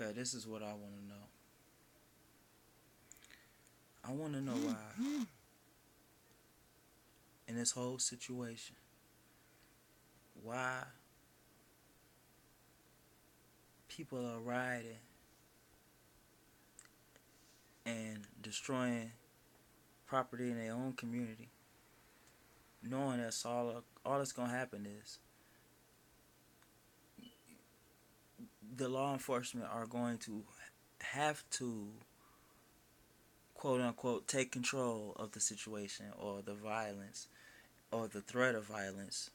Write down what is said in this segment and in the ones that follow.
Okay, this is what I want to know. I want to know why, in this whole situation, why people are rioting and destroying property in their own community, knowing that's all that's gonna happen is the law enforcement are going to have to quote unquote take control of the situation or the violence or the threat of violence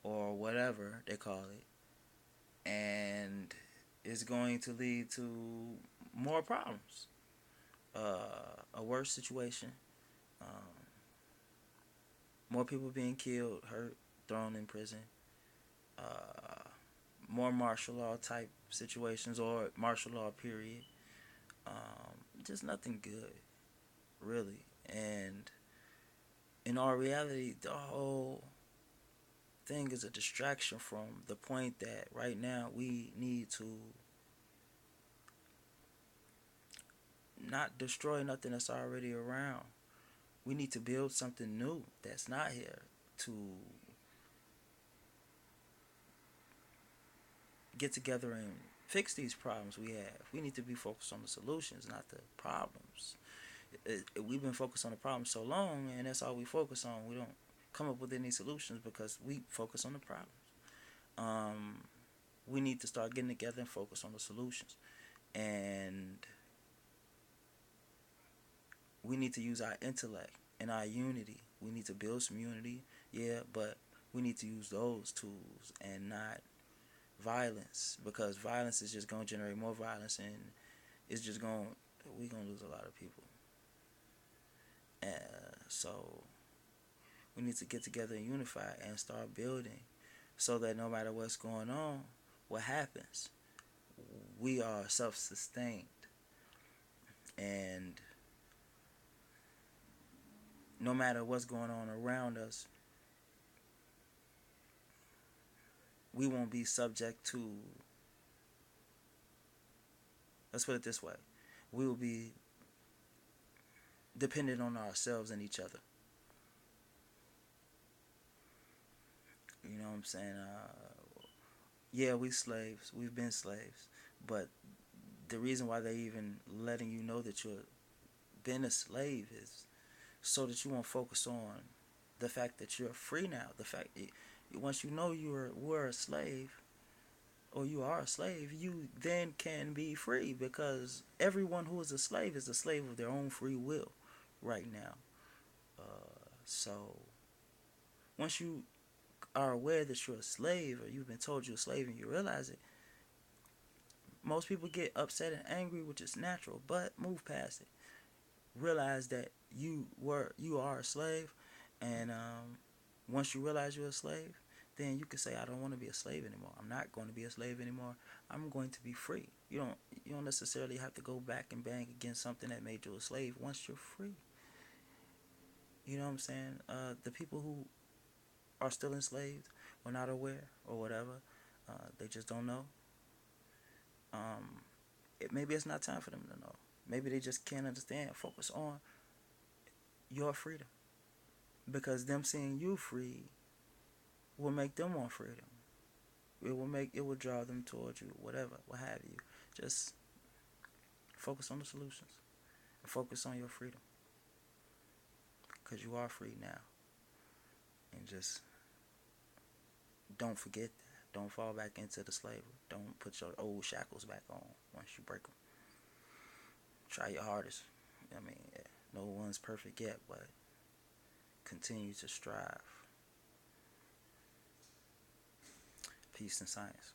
or whatever they call it, and it's going to lead to more problems, a worse situation, um, more people being killed, hurt, thrown in prison, uh, more martial law type situations or martial law period. Just nothing good, really. And in all reality, the whole thing is a distraction from the point that right now we need to not destroy nothing that's already around. We need to build something new that's not here to get together and fix these problems we have. We need to be focused on the solutions, not the problems. We've been focused on the problems so long, and that's all we focus on. We don't come up with any solutions because we focus on the problems. Um, we need to start getting together and focus on the solutions. And we need to use our intellect and our unity. We need to build some unity, yeah, but we need to use those tools and not violence, because violence is just going to generate more violence, and it's just going we're going to lose a lot of people. So we need to get together and unify and start building so that no matter what's going on, what happens, we are self-sustained. And no matter what's going on around us, we won't be subject to, let's put it this way, we will be dependent on ourselves and each other. You know what I'm saying? Yeah, we slaves. We've been slaves. But the reason why they even letting you know that you've been a slave is so that you won't focus on the fact that you're free now. The fact that once you know were a slave, or you are a slave, you then can be free, because everyone who is a slave of their own free will right now. So once you are aware that you're a slave, or you've been told you're a slave and you realize it, most people get upset and angry, which is natural, but move past it. Realize that you are a slave, and once you realize you're a slave, then you can say, I don't want to be a slave anymore. I'm not going to be a slave anymore. I'm going to be free. You don't necessarily have to go back and bang against something that made you a slave once you're free. You know what I'm saying? The people who are still enslaved or not aware or whatever, they just don't know. Maybe it's not time for them to know. Maybe they just can't understand. Focus on your freedom, because them seeing you free will make them want freedom. It will draw them towards you, whatever, what have you. Just focus on the solutions and focus on your freedom, because you are free now. And just don't forget that. Don't fall back into the slavery. Don't put your old shackles back on once you break them. Try your hardest. I mean, no one's perfect yet, but continue to strive. Peace and science.